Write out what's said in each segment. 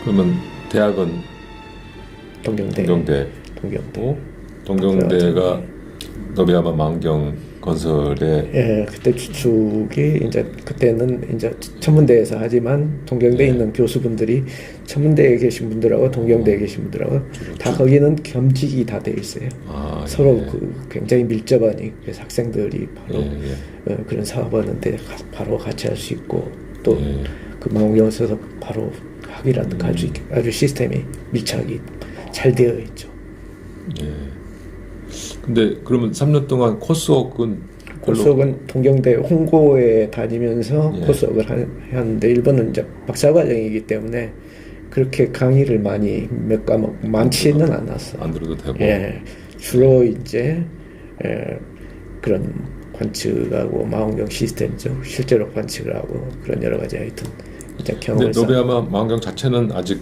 그러면 대학은 동경대. 동경대. 동경대가 노베야마 망원경 건설에 예, 그때 주축이 이제 그때는 이제 천문대에서 하지만 동경대에 예. 있는 교수분들이 천문대에 계신 분들하고 동경대에 계신 분들하고 다 거기는 겸직이 다 돼 있어요. 서로 예. 그 굉장히 밀접하니 그래서 학생들이 바로 예. 그런 사업하는데 바로 같이 할 수 있고 또 예. 그 망원경을 써서 바로 학위라든가 할 수 있게 아주 시스템이 밀착이 잘 되어 있죠. 예. 근데 그러면 3년 동안 코스웍은 코스웍은 동경대 홍고에 다니면서 예. 코스웍을 하는데 일본은 이제 박사과정이기 때문에 그렇게 강의를 많이 몇 과목 많지는 않았어요. 안 들어도 되고. 예, 주로 이제 그런 관측하고 망원경 시스템죠. 실제로 관측을 하고 그런 여러 가지 하여튼 이제 경험을. 근데 노베야마 망원경 자체는 아직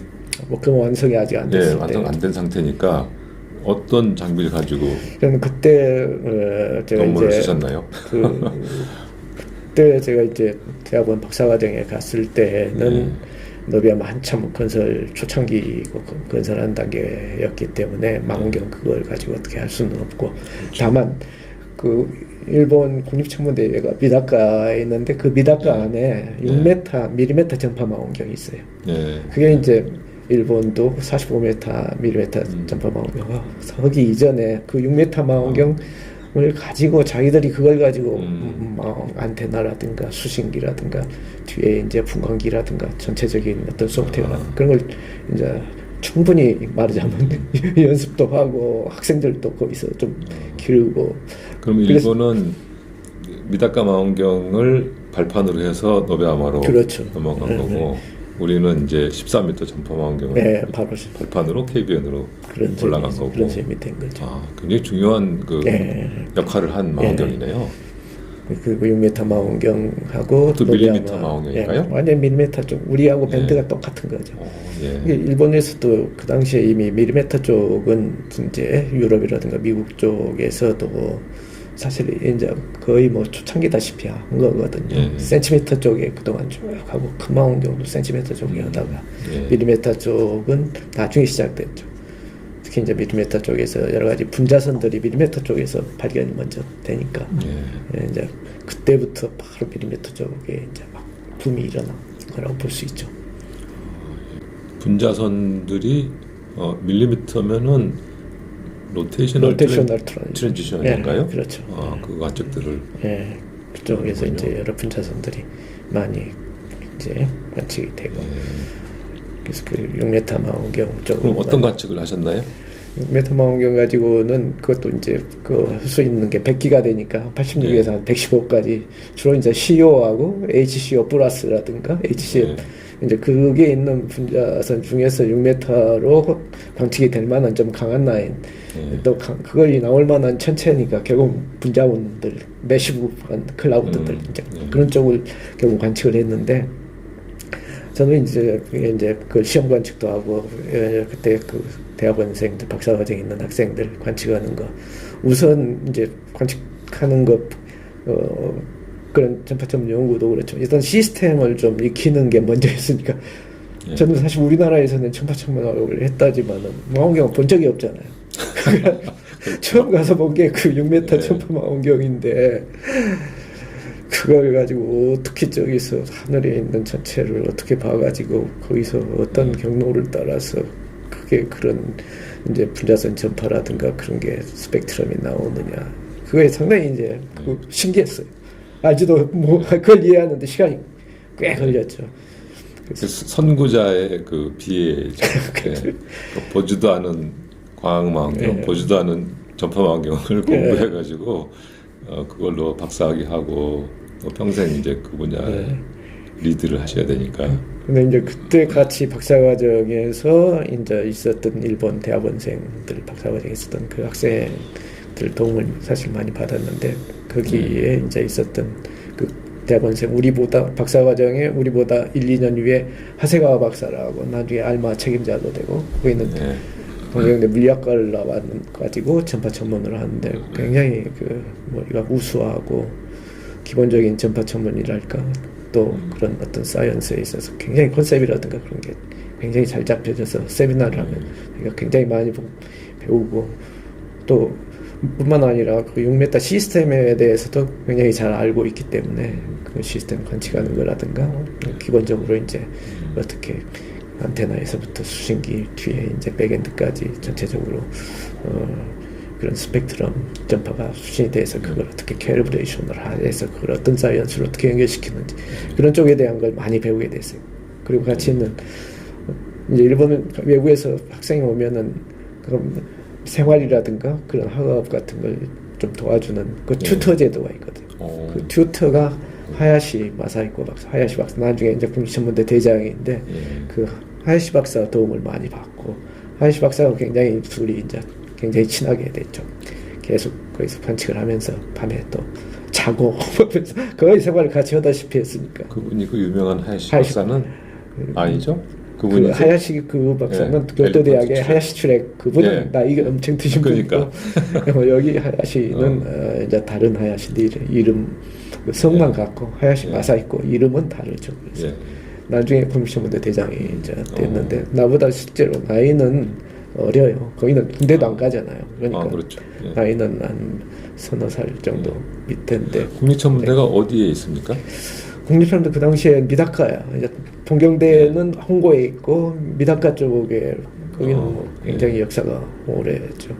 그 완성이 아직 안 됐을 때. 완성 안 된 상태니까 어떤 장비를 가지고 그럼 그때 제가 논문을 이제 쓰셨나요? 그때 제가 이제 대학원 박사과정에 갔을 때는 노베야마 한참 건설 초창기 건설한 단계였기 때문에 망원경 그걸 가지고 어떻게 할 수는 없고 다만 그 일본 국립천문대회가 미다카에 있는데 그 미다카 안에 6m 밀리미터 전파 망원경이 있어요. 그게 이제 일본도 45m 밀리미터 전파 망원경 서기 이전에 그 6m 망원경을 가지고 자기들이 그걸 가지고 안테나라든가 수신기라든가 뒤에 이제 분광기라든가 전체적인 어떤 소프트웨어라든가 그런 걸 이제 충분히 말하자면 연습도 하고 학생들도 거기서 좀 기르고. 그럼 일본은 미다카 망원경을 발판으로 해서 노베야마로 그렇죠. 넘어간 거고 우리는 이제 14m 전파 망원경을 바로 발판으로 KBN으로 올라간 거고 그런 셈이 된 거죠. 굉장히 중요한 그 역할을 한 망원경이네요. 그리고 6m 망원경하고 또 밀리미터 망원경인가요? 완전 밀리미터 쪽 우리하고 밴드가 똑같은 거죠. 일본에서도 그 당시에 이미 밀리미터 쪽은 이제 유럽이라든가 미국 쪽에서도 사실 이제 거의 뭐 초창기다시피 한 거거든요. 센티미터 쪽에 그동안 쭉 하고 큰 망원경도 센티미터 쪽에 하다가 밀리미터 쪽은 나중에 시작됐죠. 특히 이제 밀리미터 쪽에서 여러 가지 분자선들이 밀리미터 쪽에서 발견이 먼저 되니까 이제 그때부터 바로 밀리미터 쪽에 이제 막 붐이 일어난 거라고 볼 수 있죠. 분자선들이 밀리미터면은 로테이셔널 트랜지션인가요? 그렇죠. 그 관측들을 그쪽에서 이제 여러 분자선들이 많이 이제 관측이 되고 그래서 그 6m 망원경 쪽으로. 그럼 어떤 관측을 하셨나요? 6m 망원경 가지고는 그것도 이제 그 할 수 있는 게 100기가 되니까 86에서 한 115까지 주로 이제 CO하고 HCO 플러스라든가 HCL 이제 그게 있는 분자선 중에서 6m로 관측이 될 만한 좀 강한 라인 또 그걸 나올 만한 천체니까 결국 분자원들 매시브한 클라우드들 이제 그런 쪽을 결국 관측을 했는데 저는 이제 그 시험 관측도 하고 그때 그 대학원생들 박사과정에 있는 학생들 관측하는 거 우선 이제 관측하는 거 그런 전파천문 연구도 그렇죠. 일단 시스템을 좀 익히는 게 먼저였으니까 저는 사실 우리나라에서는 전파천문학을 했다지만은 망원경을 본 적이 없잖아요. 처음 가서 본 게 그 6m 전파 망원경인데 그걸 가지고 어떻게 저기서 하늘에 있는 전체를 어떻게 봐가지고 거기서 어떤 경로를 따라서 그게 그런 이제 분자선 전파라든가 그런 게 스펙트럼이 나오느냐 그게 상당히 이제 신기했어요. 알지도 뭐 그걸 이해하는데 시간이 꽤 걸렸죠. 선구자의 그 비애죠. 보지도 않은 광학망원경, 보지도 않은 전파망원경을 공부해가지고 그걸로 박사학위 하고 또 평생 이제 그 분야에 리드를 하셔야 되니까. 근데 이제 그때 같이 박사과정에서 이제 있었던 일본 대학원생들 박사과정에 있었던 그 학생들 도움을 사실 많이 받았는데 거기에 이제 있었던 그 대학원생 우리보다 박사과정에 우리보다 1, 2년 위에 하세가와 박사라고 나중에 알마 책임자도 되고 거기는 동경대 물리학과를 나와가지고 전파 전문을 하는데 굉장히 그 뭐 이거 우수하고 기본적인 전파 전문이랄까 또 그런 어떤 사이언스에 있어서 굉장히 컨셉이라든가 그런 게 굉장히 잘 잡혀져서 세미나를 하면 우리가 굉장히 많이 배우고 또 뿐만 아니라 그 6m 시스템에 대해서도 굉장히 잘 알고 있기 때문에 그 시스템 관측하는 거라든가 기본적으로 이제 어떻게 안테나에서부터 수신기 뒤에 이제 백엔드까지 전체적으로 그런 스펙트럼 전파가 수신이 돼서 그걸 어떻게 캘리브레이션을 해서 그걸 어떤 사이언스로 어떻게 연결시키는지 그런 쪽에 대한 걸 많이 배우게 됐어요. 그리고 같이 있는 이제 일본 외국에서 학생이 오면은 그럼 생활이라든가 그런 학업 같은 걸 좀 도와주는 그 튜터 제도가 있거든요. 그 튜터가 하야시 마사히코 박사, 하야시 박사 나중에 이제 국립천문대 대장인데 그 하야시 박사 도움을 많이 받고 하야시 박사가 굉장히 둘이 이제 굉장히 친하게 됐죠. 계속 거기서 관측을 하면서 밤에 또 자고 거의 생활을 같이 하다시피 했으니까. 그분이 그 유명한 하야시 박사는 아니죠? 그 하야시 그 박사는 교토대학의 하야시 출액 그분은 예. 나이가 엄청 드신 그러니까. 분이고 여기 하야시는 이제 다른 하야시들 이름 그 성만 같고 하야시 마사히코 이름은 다르죠. 그래서 나중에 국립천문대 대장이 이제 됐는데 나보다 실제로 나이는 어려요. 거기는 군대도 안 가잖아요. 그러니까 그렇죠. 나이는 한 서너 살 정도 밑인데. 국립천문대가 어디에 있습니까? 국립천문대 그 당시에 미다카야. 이제 동경대는 홍고에 있고 미다카 쪽에 거기는 뭐 굉장히 역사가 오래죠.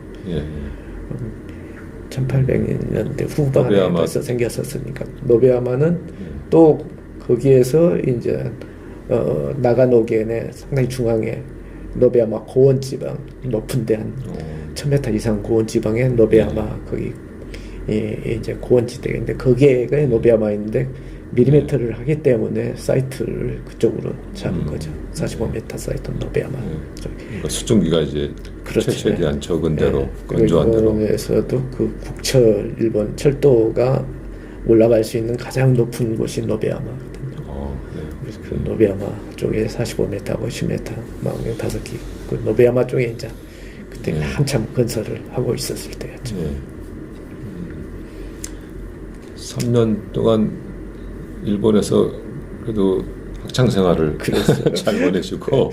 1800년대 후반에서 생겼었으니까 노베야마는 또 거기에서 이제 나가노겐의 상당히 중앙에 노베야마 고원 지방 높은데 한 1000m 이상 고원 지방에 노베야마 거기 이제 고원지대인데 거기에 노베야마 있는데 밀리미터를 하기 때문에 사이트를 그쪽으로 잡은 거죠. 45m 사이트 노베야마. 그러니까 수증기가 이제 그렇죠. 최대한 적은 대로 건조한 대로. 일본에서도 그 국철 일본 철도가 올라갈 수 있는 가장 높은 곳이 노베야마거든요. 그래서 그 노베야마 쪽에 45m하고 10m 망경 5기 그 노베야마 쪽에 이제 그때 한참 건설을 하고 있었을 때였죠. 3년 동안 일본에서 그래도 학창 생활을 잘 보내시고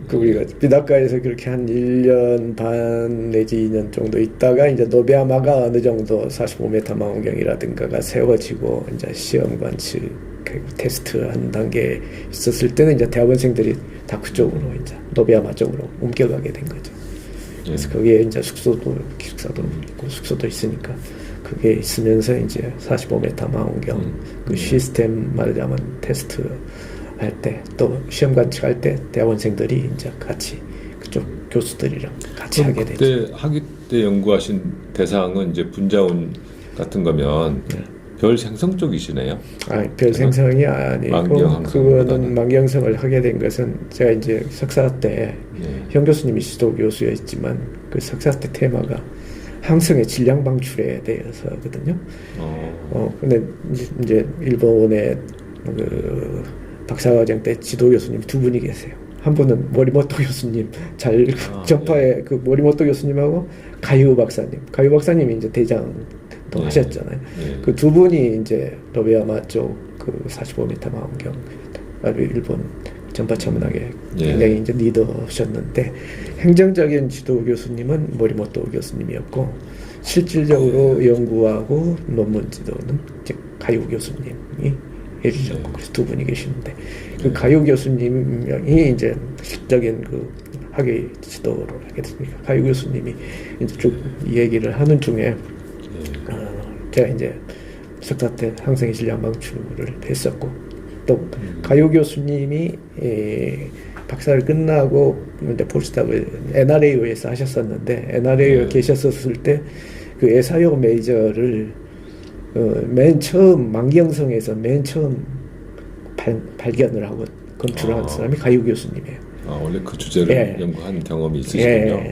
그 우리가 미다카에서 그렇게 한 1년 반 내지 2년 정도 있다가 이제 노베야마가 어느 정도 45m 망원경이라든가가 세워지고 이제 시험 관측 테스트 한 단계 있었을 때는 이제 대학원생들이 다 그쪽으로 이제 노베야마 쪽으로 옮겨가게 된 거죠. 그래서 거기에 이제 숙소도 기숙사도 있고 숙소도 있으니까 그게 있으면서 이제 45m 망원경 그 시스템 말하자면 테스트 할 때 또 시험 관측할 때 대학원생들이 이제 같이 그쪽 교수들이랑 같이 하게 되죠. 그때 학위 때 연구하신 대상은 이제 분자운 같은 거면 별 생성 쪽이시네요. 별 생성이 아니고 그거는 망경성을 하게 된 것은 제가 이제 석사 때 현 교수님이 지도 교수였지만 그 석사 때 테마가 항성의 질량 방출에 대해서거든요. 근데 이제 일본의 그 박사과정 때 지도 교수님 두 분이 계세요. 한 분은 모리모토 교수님 잘 전파의 그 모리모토 교수님하고 가유 박사님이 이제 대장도 하셨잖아요. 그 두 분이 이제 노베야마 쪽 그 45m 망원경 일본 전파 천문학에 굉장히 이제 리더셨는데 행정적인 지도 교수님은 모리모토 교수님이었고 실질적으로 연구하고 논문 지도는 이제 가유 교수님이 해주셨고 그래서 두 분이 계시는데 그 가유 교수님이 이제 실적인 그 학위 지도를 하게 됐으니까 가유 교수님이 이제 쭉 얘기를 하는 중에 제가 이제 석사 때 항성의 질량 방출을 했었고 또 가유 교수님이 박사를 끝나고 이제 포스닥을 NRAO에서 하셨었는데 NRAO에 계셨었을 때 그 에사요 메이저를 맨 처음 만경성에서 맨 처음 발견을 하고 검출한 사람이 가유 교수님이에요. 원래 그 주제를 연구한 경험이 있으시군요.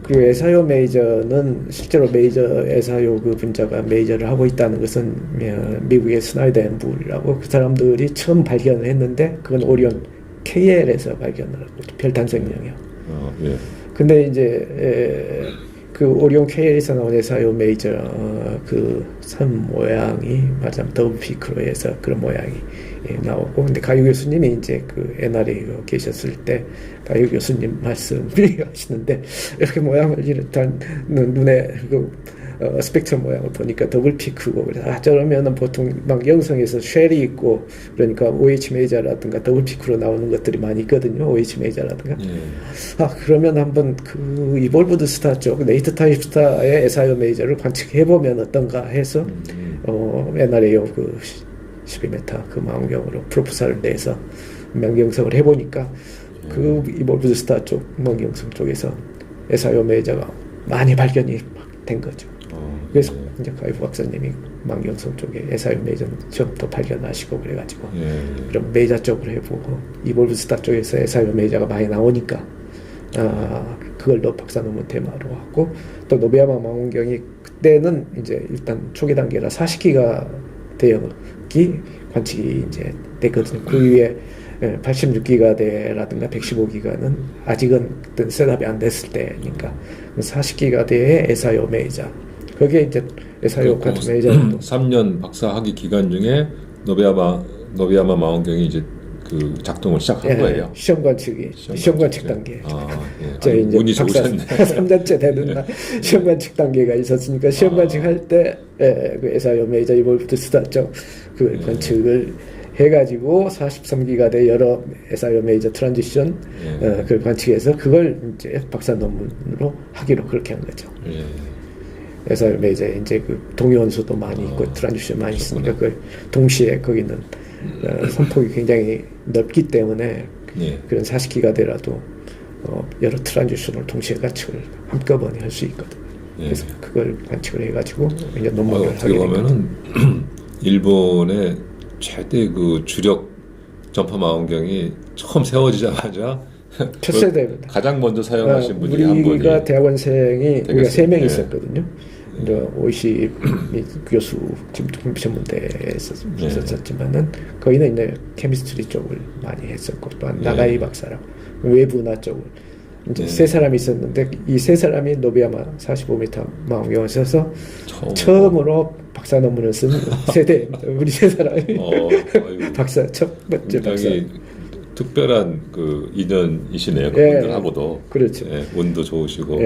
그리고 에사요 메이저는 실제로 메이저 에사요 그 분자가 메이저를 하고 있다는 것은 미국의 스나이더 앤 불이라고 그 사람들이 처음 발견을 했는데 그건 오리온 KL에서 발견을 하고 별탄생명이요. 근데 이제 그 오리온 KL에서 나온 에사요 메이저 그 선 모양이 말하자면 더블 피크로에서 그런 모양이 나오고, 근데 가유 교수님이 이제 그 NR에 계셨을 때 가유 교수님 말씀을 하시는데, 이렇게 모양을 일단 눈에 그 스펙트럼 모양을 보니까 더블 피크고, 그래서 저러면은 보통 막 영성에서 쉘이 있고 그러니까 OH 메이저라든가 더블 피크로 나오는 것들이 많이 있거든요. OH 메이저라든가. 그러면 한번 그 이볼브드 스타 쪽 네이트 타입 스타의 에사요 메이저를 관측해 보면 어떤가 해서 NRAO 그 12m 그 망원경으로 프로포사를 내서 망경성을 해보니까 그 이볼브드 스타 쪽 망경성 쪽에서 에사요 메이저가 많이 발견이 된 거죠. 그래서 이제 가이프 박사님이 망경성 쪽에 에사요 메이저 처음부터 발견하시고 그래가지고 그럼 메이저 쪽으로 해보고, 이볼브 스타 쪽에서 에사요 메이저가 많이 나오니까 그걸로 박사 논문 테마로 하고, 또 노베야마 망원경이 그때는 이제 일단 초기 단계라 40기가 대역이 관측이 이제 됐거든요. 그 위에 86기가대라든가 115기가는 아직은 그때 셋업이 안 됐을 때니까 40기가대의 에사요 메이저, 거기에 이제 에사요 같은 메이저도 3년 박사 학위 기간 중에 노베야마 망원경이 이제 그 작동을 시작한 거예요. 시험 관측 단계. 제 이제 운이 박사 좋으셨네. 3년째 되는 날 시험 관측 단계가 있었으니까 시험 관측할 때 그 에사요 메이저 이볼브드 스타 쪽 그 관측을 해가지고 43기가대 여러 에사요 메이저 트랜지션 그걸 관측해서 그걸 이제 박사 논문으로 하기로 그렇게 한 거죠. 에사요 메이저 이제 그 동위원수도 많이 있고 트랜지션 많이 있으니까 그걸 동시에 거기는 선폭이 굉장히 넓기 때문에 그런 40기가대라도 여러 트랜지션을 동시에 관측을 한꺼번에 할 수 있거든요. 그래서 그걸 관측을 해가지고 이제 논문을 어떻게 보면은 일본의 최대 그 주력 전파 망원경이 처음 세워지자마자 첫 세대입니다. 가장 먼저 사용하신 분이 한 분이 우리가 대학원생이 우리가 3명 예. 있었거든요. 이제 오이시 교수 지금 전문대에서 있었지만은 거기는 이제 케미스트리 쪽을 많이 했었고, 또 나가이 박사라고 외부나 쪽을 이제 세 사람이 있었는데, 이 세 사람이 노베야마 45m 망원경을 써서 처음으로 박사 논문을 쓴 세대입니다. 우리 세 사람이 박사 첫 번째 박사. 특별한 그 인연이시네요. 그분들하고도. 그렇죠. 운도 좋으시고.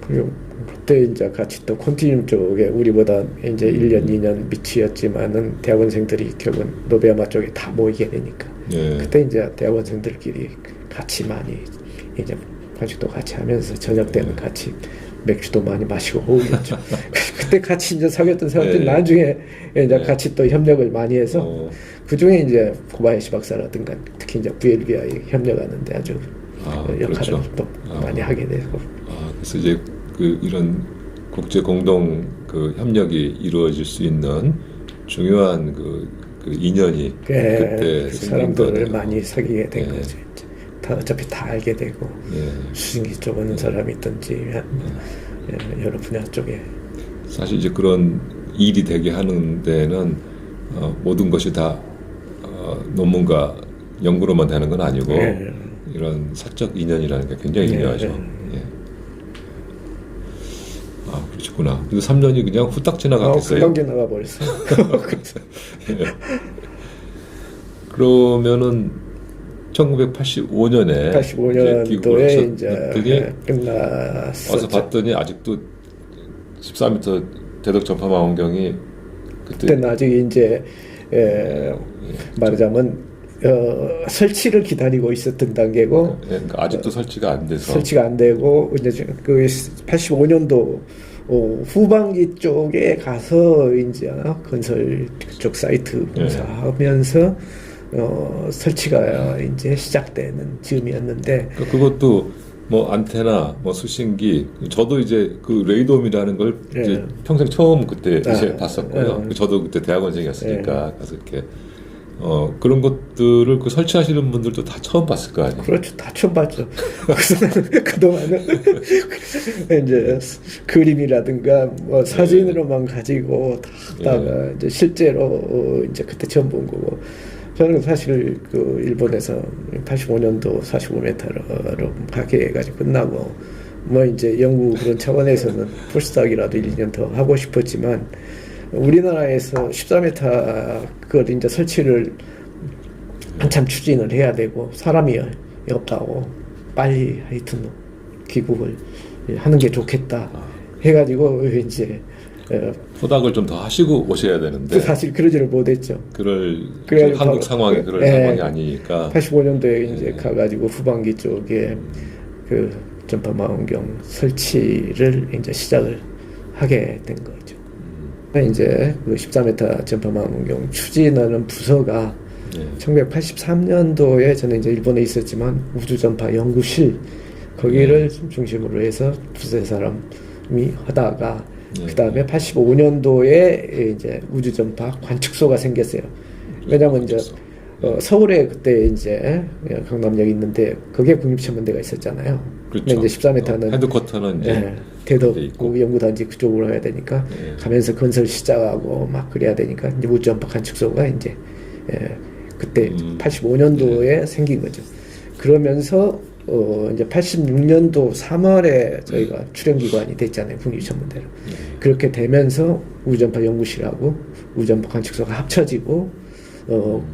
그리고 그때 이제 같이 또 콘티늄 쪽에 우리보다 이제 1년, 2년 밑이었지만은 대학원생들이 결국은 노베야마 쪽에 다 모이게 되니까. 그때 이제 대학원생들끼리 같이 많이 이제 관측도 같이 하면서 저녁 때는 같이 맥주도 많이 마시고 오겠죠. 그때 같이 이제 사귀었던 사람들이 나중에 이제 같이 또 협력을 많이 해서 그 중에 이제 고바야시 박사라든가 특히 이제 VLBI 협력하는데 아주 역할을 그렇죠. 또 많이 하게 되고. 그래서 이제 그 이런 국제 공동 그 협력이 이루어질 수 있는 중요한 그 인연이 그때 그 생긴 사람들을 거네요. 많이 사귀게 된 거죠. 이제. 다 어차피 다 알게 되고 수신기 쪽 하는 사람이 있든지 여러 분야 쪽에 사실 이제 그런 일이 되게 하는 데는 모든 것이 다 논문과 연구로만 되는 건 아니고 이런 사적 인연이라는 게 굉장히 중요하죠. 그렇구나. 근데 3년이 그냥 후딱 지나갔겠어요. 금방 지나가 버렸어요. 그러면은 1985년에 85년도에 이제 끝났었죠. 와서 봤더니 아직도 14m 대덕 전파 망원경이 그때는 아직 이제 말하자면 설치를 기다리고 있었던 단계고, 그러니까 아직도 설치가 안 돼서 설치가 안 되고 이제 그 85년도 후반기 쪽에 가서 이제 건설 쪽 사이트 공사하면서 설치가 이제 시작되는 즈음이었는데, 그것도 뭐 안테나, 뭐 수신기, 저도 이제 그 레이돔이라는 걸 이제 평생 처음 그때 이제 봤었고요. 저도 그때 대학원생이었으니까 가서 이렇게 그런 것들을 그 설치하시는 분들도 다 처음 봤을 거 아니에요. 그렇죠, 다 처음 봤죠. 그동안은 이제 그림이라든가 뭐 사진으로만 가지고 하다가 이제 실제로 이제 그때 처음 본 거고. 저는 사실 그 일본에서 85년도 45m로 가게 해가지고 끝나고 뭐 이제 연구 그런 차원에서는 포스닥이라도 1년 더 하고 싶었지만 우리나라에서 14m 그걸 이제 설치를 한참 추진을 해야 되고 사람이 없다고 빨리 하여튼 기국을 하는 게 좋겠다 해가지고 이제 포닥을 좀 더 하시고 오셔야 되는데 사실 그러지를 못했죠. 지금 한국 상황이 그럴 상황이 아니니까 85년도에 이제 가가지고 후반기 쪽에 그 전파망원경 설치를 이제 시작을 하게 된 거죠. 이제 그 14m 전파망원경 추진하는 부서가 1983년도에 저는 이제 일본에 있었지만 우주전파 연구실 거기를 중심으로 해서 두세 사람이 하다가 그 다음에 85년도에 이제 우주전파 관측소가 생겼어요. 왜냐면 이제 서울에 그때 이제 강남역이 있는데 거기에 국립천문대가 있었잖아요. 그렇죠. 근데 이제 14m는 헤드쿼터는 이제 대덕 연구단지 그쪽으로 가야 되니까 가면서 건설 시작하고 막 그래야 되니까 이제 우주전파 관측소가 이제 그때 85년도에 생긴 거죠. 그러면서 이제 86년도 3월에 저희가 출연기관이 됐잖아요. 국립천문대로. 그렇게 되면서 우주전파 연구실하고 우주전파 관측소가 합쳐지고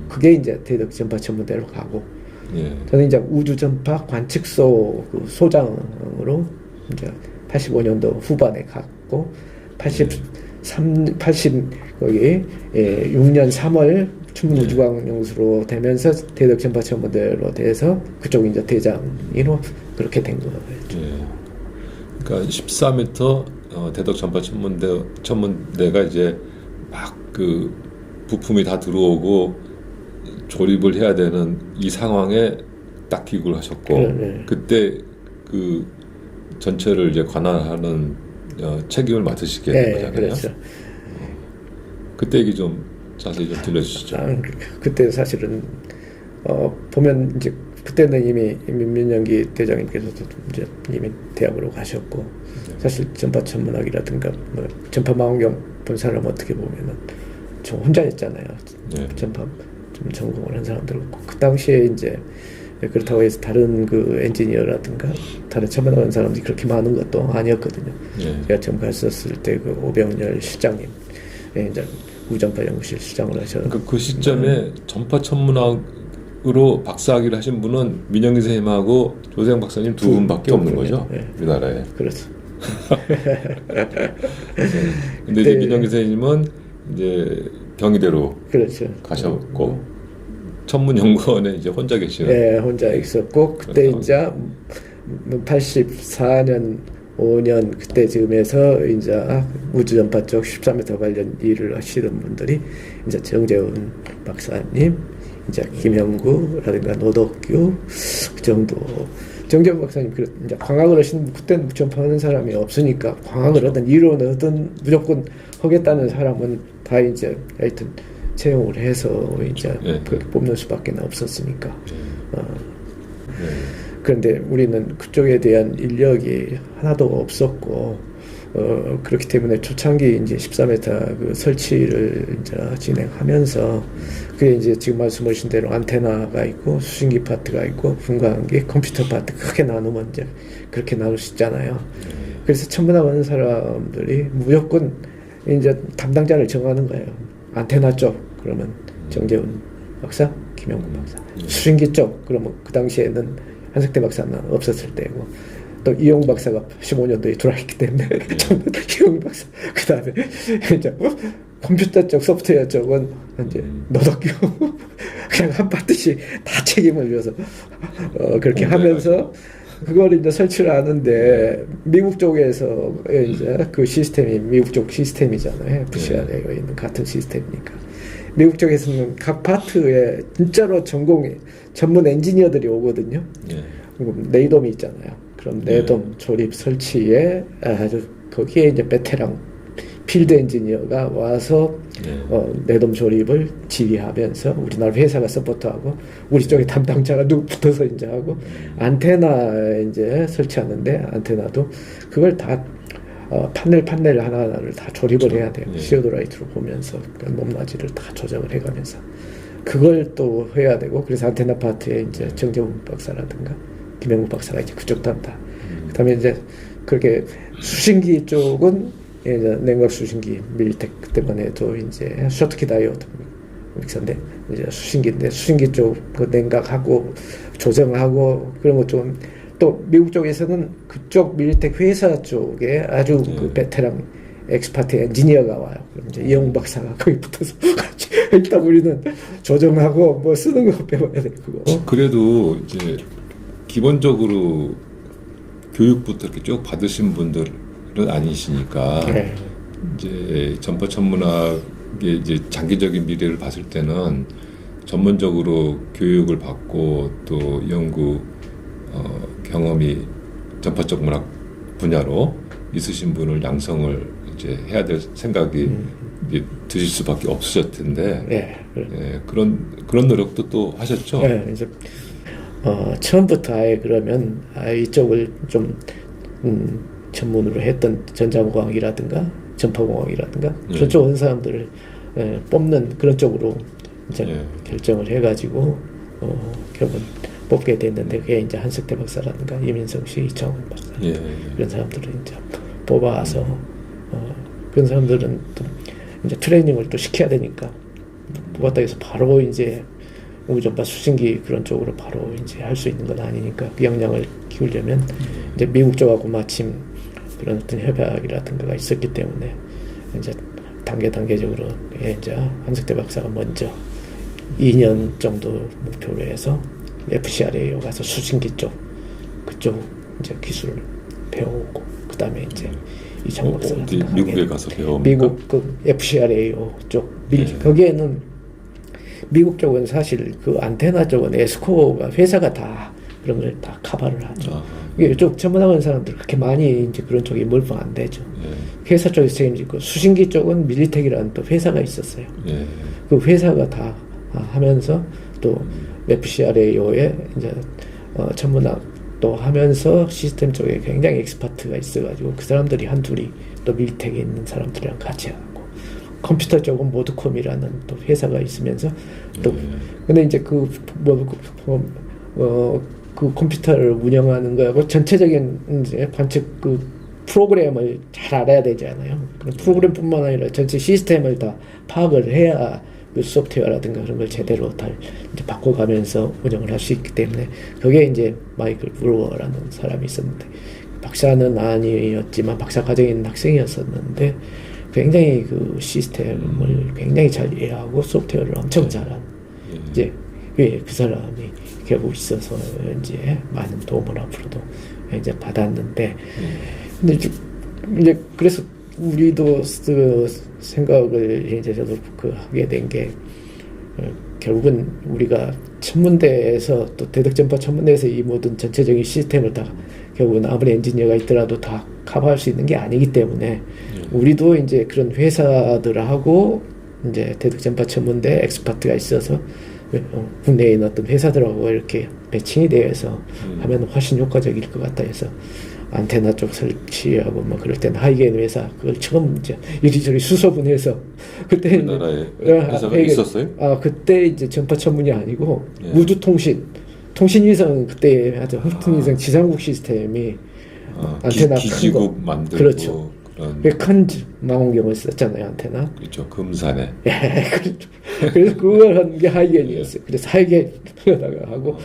그게 이제 대덕전파천문대로 가고 저는 이제 우주전파 관측소 그 소장으로 이제 85년도 후반에 갔고 6년 3월 충무우주광연구소로 되면서 대덕전파천문대로 돼서 그쪽 이제 대장으로 그렇게 된 거예요. 그러니까 14m 대덕전파천문대가 이제 막 그 부품이 다 들어오고 조립을 해야 되는 이 상황에 딱 기구를 하셨고 그때 그 전체를 이제 관할하는 책임을 맡으시게 된 거잖아요. 그렇죠. 그때 얘기 좀 자세히 좀 들려주시죠. 그때 사실은 보면 이제 그때는 이미 민명기 대장님께서도 이제 이미 대학으로 가셨고 사실 전파천문학이라든가 뭐 전파망원경 본 사람 어떻게 보면은 저 혼자였잖아요. 전파 좀 전공을 한 사람들은 그 당시에 이제 그렇다고 해서 다른 그 엔지니어라든가 다른 천문학 한 사람들이 그렇게 많은 것도 아니었거든요. 제가 처음 갔었을 때 그 오병렬 실장님 이제 우전파 연구실 실장을 하셨는데 그 시점에 전파 천문학으로 박사학위를 하신 분은 민영기 선생님하고 조세영 박사님 두 분밖에 없는 거죠. 우리나라에. 그렇죠. 근데 이제 민영기 선생님은 이제 경희대로 그렇죠. 가셨고 천문연구원에 이제 혼자 계시는. 혼자 있었고 그때 이제 84년 5년 그때 즈음에서 이제 우주전파 쪽 14m 관련 일을 하시던 분들이 이제 정재훈 박사님, 이제 김형구라든가 노덕규 그 정도. 정재훈 박사님 이제 광학을 하시는 그때는 전파하는 사람이 없으니까 광학을 하든 이론을 하든 무조건 하겠다는 사람은 다 이제 하여튼 채용을 해서 이제 그렇게 뽑는 수밖에 없었으니까. 그런데 우리는 그쪽에 대한 인력이 하나도 없었고, 그렇기 때문에 초창기 이제 14m 그 설치를 이제 진행하면서, 그게 이제 지금 말씀하신 대로 안테나가 있고, 수신기 파트가 있고, 분광기, 컴퓨터 파트 크게 나누면 이제 그렇게 나눌 수 있잖아요. 그래서 천문학 하는 사람들이 무조건 이제 담당자를 정하는 거예요. 안테나 쪽, 그러면 정재훈 박사, 김영구 박사. 수신기 쪽, 그러면 그 당시에는 한석대 박사는 없었을 때고 또 이용 박사가 15년도에 돌아왔기 때문에 이용 박사 그 다음에 이제 컴퓨터 쪽 소프트웨어 쪽은 이제 노덕규 그냥 한 파트씩 다 책임을 져서 그렇게 하면서 그걸 이제 설치를 하는데 미국 쪽에서 이제 그 시스템이 미국 쪽 시스템이잖아요. FCR에 있는 같은 시스템이니까 미국 쪽에서는 각 파트에 진짜로 전문 엔지니어들이 오거든요. 네이돔이 있잖아요. 그럼 네이돔 조립 설치에 아주 거기에 이제 베테랑 필드 엔지니어가 와서 네이돔 조립을 지휘하면서 우리나라 회사가 서포트하고 우리 쪽에 담당자가 누구 붙어서 이제 하고 안테나 이제 설치하는데 안테나도 그걸 다 판넬 하나하나를 다 조립을 해야 돼요. 시어드라이트로 보면서 높낮이를 다 조정을 해가면서 그걸 또 해야 되고 그래서 안테나 파트에 이제 정재훈 박사라든가 김영국 박사가 이제 그쪽 담당 그다음에 이제 그렇게 수신기 쪽은 이제 냉각 수신기 밀텍 때문에 또 이제 쇼트키 다이오드 믹서인데 이제 수신기인데 수신기 쪽 그 냉각하고 조정하고 그런 거 좀 또 미국 쪽에서는 그쪽 밀텍 회사 쪽에 아주 그 베테랑 엑스파트 엔지니어가 와요. 그럼 이제 이영 박사가 거기 붙어서 같이 일단 우리는 조정하고 뭐 쓰는 거 배워야 돼 그거. 그래도 이제 기본적으로 교육부터 이렇게 쭉 받으신 분들은 아니시니까 네. 이제 전파 천문학의 이제 장기적인 미래를 봤을 때는 전문적으로 교육을 받고 또 연구 경험이 전파적 문학 분야로 있으신 분을 양성을 이제 해야 될 생각이 이제 드실 수밖에 없으셨 텐데 예, 그런 노력도 또 하셨죠? 네, 이제 처음부터 아예 그러면 이쪽을 좀 전문으로 했던 전자공학이라든가 전파공학이라든가 저쪽 온 사람들을 뽑는 그런 쪽으로 이제 결정을 해가지고 결국은 뽑게 됐는데 그게 이제 한석대 박사라든가 이민성 씨, 이창훈 박사 이런 사람들을 이제 뽑아서 그런 사람들은 또 이제 트레이닝을 또 시켜야 되니까 뽑았다 해서 바로 이제 우주전파 수신기 그런 쪽으로 바로 이제 할 수 있는 건 아니니까 그 역량을 키우려면 이제 미국 쪽하고 마침 그런 어떤 협약이라든가가 있었기 때문에 이제 단계적으로 이제 한석대 박사가 먼저 2년 정도 목표로 해서 FCRA에 가서 수신기 그쪽 이제 기술을 배우고 그 다음에 이제 이창훈 박사가 미국에 가서 배웁니까? 미국 그 FCRAO 쪽 거기에는 미국 쪽은 사실 그 안테나 쪽은 에스코가 회사가 다 그런 걸 다 커버를 하죠. 이게 쪽 전문하는 사람들 그렇게 많이 이제 그런 쪽이 몰빵 안 되죠. 회사 쪽에서 책임지고 수신기 쪽은 밀리텍이라는 또 회사가 있었어요. 그 회사가 다 하면서 또 FCRAO에 이제 전문학 또 하면서 시스템 쪽에 굉장히 엑스퍼트가 있어가지고 그 사람들이 한둘이 또 밀텍에 있는 사람들이랑 같이 하고 컴퓨터 쪽은 모드콤이라는 또 회사가 있으면서 또 근데 이제 그 컴퓨터를 운영하는 거하고 전체적인 이제 관측 그 프로그램을 잘 알아야 되잖아요. 프로그램뿐만 아니라 전체 시스템을 다 파악을 해야 그 소프트웨어라든가 그런 걸 제대로 다 이제 바꿔가면서 운영을 할 수 있기 때문에 그게 이제 마이클 브루어라는 사람이 있었는데 박사는 아니었지만 박사 과정에 있는 학생이었었는데 굉장히 그 시스템을 굉장히 잘 이해하고 소프트웨어를 엄청 잘한 이제 그 사람이 결국 있어서 이제 많은 도움을 앞으로도 이제 받았는데 근데 이제 그래서 우리도 그 생각을 이제 저도 그 하게 된 게 결국은 우리가 천문대에서 또 대덕전파 천문대에서 이 모든 전체적인 시스템을 다 결국은 아무리 엔지니어가 있더라도 다 커버할 수 있는 게 아니기 때문에 우리도 이제 그런 회사들하고 이제 대덕전파 천문대 엑스퍼트가 있어서 국내에 있는 어떤 회사들하고 이렇게 매칭이 되어서 하면 훨씬 효과적일 것 같다 해서 안테나 쪽 설치하고 뭐 그럴 때는 하이겐 회사 그걸 처음 이제 이리저리 수소분해서 그때 우리나라에 회사가 있었어요? 그때 이제 전파 천문이 아니고 우주통신 통신위성 그때 아주 흑통위성 지상국 시스템이 안테나 기지국 만들고 그렇죠. 큰 망원경을 썼잖아요 안테나. 그렇죠. 금산에. 그렇죠. 그래서 그걸 하는 게 하이겐이었어요. 그래서 하이겐에다가 하고.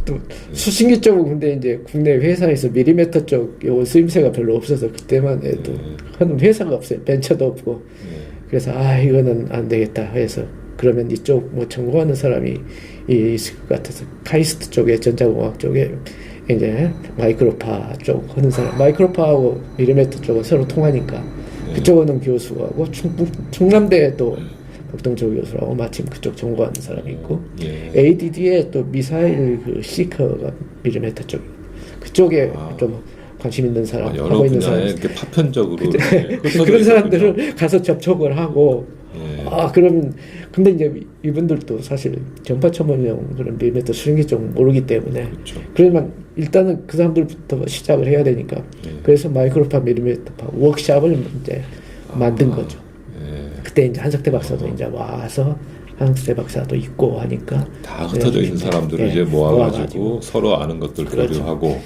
또 수신기 쪽은 근데 이제 국내 회사에서 밀리미터 쪽 요 쓰임새가 별로 없어서 그때만 해도 하는 회사가 없어요. 벤처도 없고. 그래서 이거는 안 되겠다 해서 그러면 이쪽 뭐 전공하는 사람이 있을 것 같아서 카이스트 쪽에 전자공학 쪽에 이제 마이크로파 쪽 하는 사람 마이크로파하고 밀리미터 쪽은 서로 통하니까 그쪽은 교수하고 충남대에 또 박동철 교수라고 마침 그쪽 전공하는 사람이 있고 ADD에 또 미사일 그 시커가 밀리미터 쪽 그쪽에 좀 관심 있는 사람 하고 있는 사람 이렇게 파편적으로 그런 사람들을 가서 접촉을 하고 그럼 근데 이제 이분들도 사실 전파 천문용 그런 밀리미터 수신기 쪽 모르기 때문에 그러면 일단은 그 사람들부터 시작을 해야 되니까 그래서 마이크로파 밀리미터파 워크샵을 이제 만든 거죠. 그때 이제 한석대 박사도 이제 와서 한석대 박사도 있고 하니까 다 흩어져 있는 사람들을 이제 모아가지고 서로 아는 것들 그렇죠. 교류하고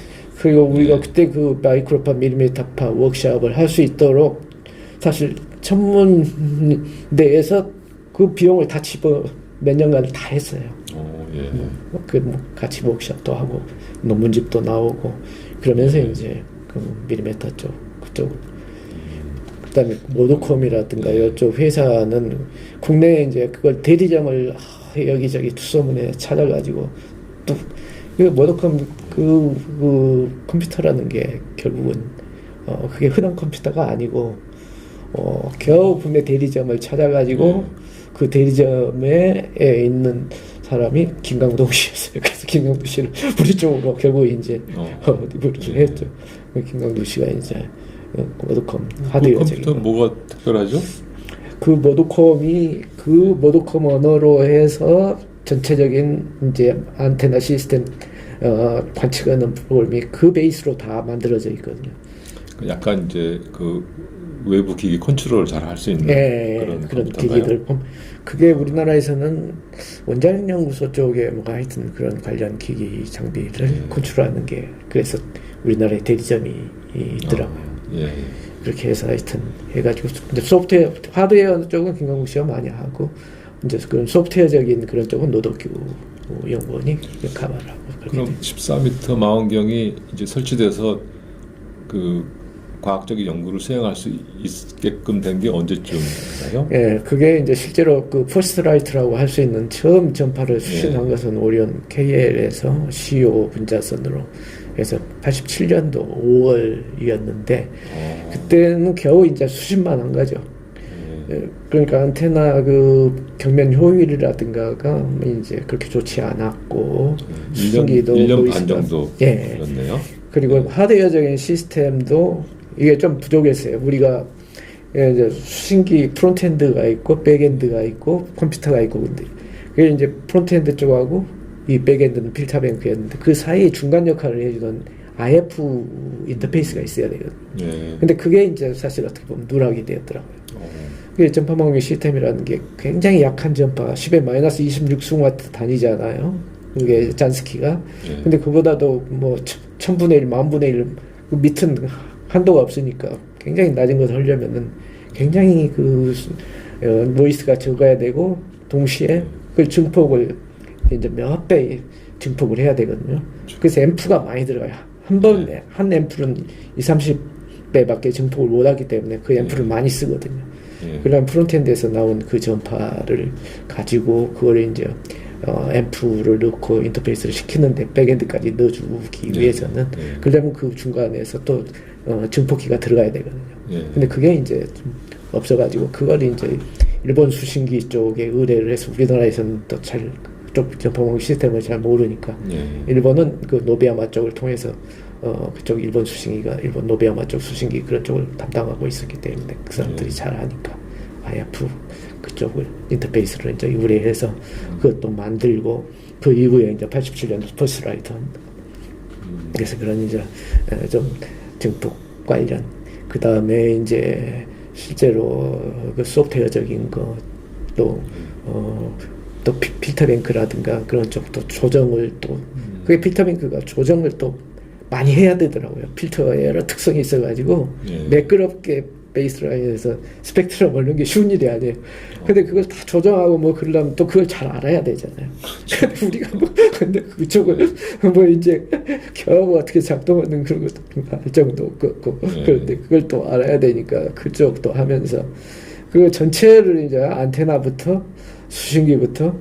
그리고 우리가 네. 그때 그 마이크로파 밀리미터파 워크숍을 할 수 있도록 사실 천문대에서 그 비용을 다 집어 몇 년간 다 했어요. 예. 뭐 같이 워크숍도 하고 논문집도 나오고 그러면서 이제 그 밀리미터 쪽 그쪽 그다음에 모도컴이라든가 이쪽 회사는 국내에 이제 그걸 대리점을 여기저기 투소문에 찾아가지고 또 그 모도컴 그 컴퓨터라는 게 결국은 그게 흔한 컴퓨터가 아니고 겨우 국내 대리점을 찾아가지고 그 대리점에 있는 사람이 김강동 씨였어요. 그래서 김강동 씨를 우리 쪽으로 결국 이제 리뷰를 했죠. 김강동 씨가 이제 모도컴 하드웨어 컴퓨터 뭐가 특별하죠? 그 모도컴이 그 모도컴 언어로 해서 전체적인 이제 안테나 시스템 관측하는 프로그램이 그 베이스로 다 만들어져 있거든요. 약간 이제 그 외부 기기 컨트롤을 잘 할 수 있는 그런 기기들. 그게 우리나라에서는 원자력 연구소 쪽에 뭐 하여튼 그런 관련 기기 장비를 컨트롤하는 게 그래서 우리나라에 대리점이 있더라고요. 그렇게 해서 하여튼 해가지고 이제 소프트웨어, 하드웨어 쪽은 김강국 씨가 많이 하고 이제 그런 소프트웨어적인 그런 쪽은 노덕규 연구원이 가발을 하고. 그럼 14m 망원경이 이제 설치돼서 그 과학적인 연구를 수행할 수 있게끔 된 게 언제쯤인가요? 예, 그게 이제 실제로 그 퍼스트라이트라고 할 수 있는 처음 전파를 수신한 것은 오리온 KL에서 CO 분자선으로 해서 87년도 5월이었는데 그때는 겨우 이제 수십만 한 거죠. 그러니까 안테나 그 경면 효율이라든가가 이제 그렇게 좋지 않았고 1년 반 정도 걸렸네요. 그리고 하드웨어적인 시스템도 이게 좀 부족했어요. 우리가 이제 수신기 프론트엔드가 있고 백엔드가 있고 컴퓨터가 있고 근데 그게 이제 프론트엔드 쪽하고 이 백엔드는 필터뱅크였는데 그 사이에 중간 역할을 해주던 IF 인터페이스가 있어야 되거든요. 근데 그게 이제 사실 어떻게 보면 누락이 되었더라고요. 그 전파 망경 시스템이라는 게 굉장히 약한 전파 10의 마이너스 26승와트 단위잖아요. 그게 잔스키가. 근데 그보다도 뭐 1000분의 1, 10,000분의 1 그 밑은 한도가 없으니까 굉장히 낮은 것을 하려면은 굉장히 그 노이스가 적어야 되고 동시에 그 증폭을 이제 몇 배 증폭을 해야 되거든요. 그래서 앰프가 많이 들어가요. 한 앰프는 20-30배밖에 증폭을 못하기 때문에 그 앰프를 많이 쓰거든요. 그러면 프론트엔드에서 나온 그 전파를 가지고 그걸 이제 앰프를 넣고 인터페이스를 시키는데 백엔드까지 넣어주기 위해서는 그러려면 그 중간에서 또 증폭기가 들어가야 되거든요. 근데 그게 이제 좀 없어가지고 그걸 이제 일본 수신기 쪽에 의뢰를 해서 우리나라에서는 또 잘 쪽 전파망 시스템을 잘 모르니까 일본은 그 노베야마 쪽을 통해서 그쪽 일본 수신기가 일본 노베야마 쪽 수신기 그런 쪽을 담당하고 있었기 때문에 그 사람들이 잘 아니까 IF 그쪽을 인터페이스를 이제 의뢰해서 그것도 만들고 그 이후에 이제 87년도 퍼스트라이트 그래서 그런 이제 좀 증폭 관련 그 다음에 이제 실제로 그 소프트웨어적인 것도 또 필터뱅크라든가 그런 쪽도 조정을 또 그게 필터뱅크가 조정을 또 많이 해야 되더라고요. 필터에 여러 특성이 있어가지고 매끄럽게 베이스라인에서 스펙트럼 얻는 게 쉬운 일이 아니에요. 근데 그걸 다 조정하고 뭐 그러려면 또 그걸 잘 알아야 되잖아요. 근데 우리가 뭐 근데 그쪽을 뭐 이제 겨우 어떻게 작동하는 그런 것도 알 정도 없고 그런데 그걸 또 알아야 되니까 그쪽도 하면서 그 전체를 이제 안테나부터 수신기부터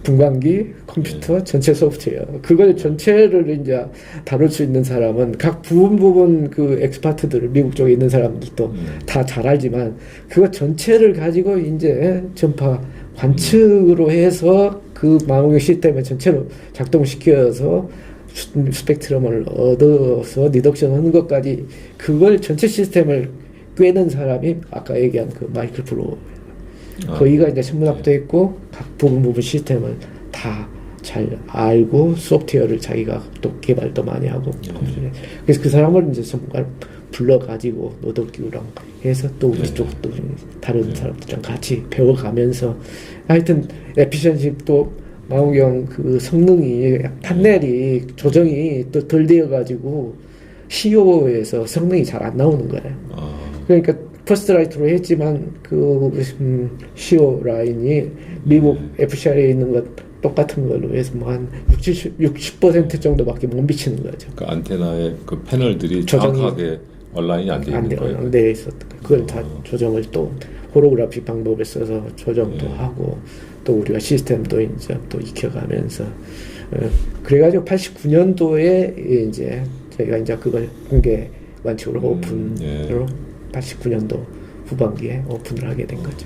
분광기, 컴퓨터, 전체 소프트웨어 그걸 전체를 이제 다룰 수 있는 사람은 각 부분 그 엑스퍼트들 미국 쪽에 있는 사람들도 다 잘 알지만 그거 전체를 가지고 이제 전파 관측으로 해서 그 망원경 시스템을 전체로 작동시켜서 스펙트럼을 얻어서 리덕션 하는 것까지 그걸 전체 시스템을 꿰는 사람이 아까 얘기한 그 마이클 블로우 거기가 이제 천문학도 했고 각 부분 시스템을 다 잘 알고 소프트웨어를 자기가 또 개발도 많이 하고 그래서 그 사람을 이제 전문가를 불러가지고 노덕규랑 해서 또 우리 쪽도 다른 사람들이랑 같이 배워가면서 하여튼 에피션시 또 망원경 그 성능이 판넬이 조정이 또 덜 되어가지고 CO에서 성능이 잘 안 나오는 거예요. 그러니까 퍼스트라이트로 했지만 그 CO 라인이 미국 FCR에 있는 것 똑같은 걸로 해서 뭐 한 60% 정도밖에 못 비치는 거죠. 그 안테나의 그 패널들이 조정이 정확하게 온라인이 안 돼 있는 거예요. 안 돼 있었던 그걸 다 조정을 또 호로그래피 방법을 써서 조정도 하고 또 우리가 시스템도 이제 또 익혀가면서 그래가지고 89년도에 이제 저희가 이제 그걸 공개 완축으로 오픈으로 89년도 후반기에 오픈을 하게 된 거죠.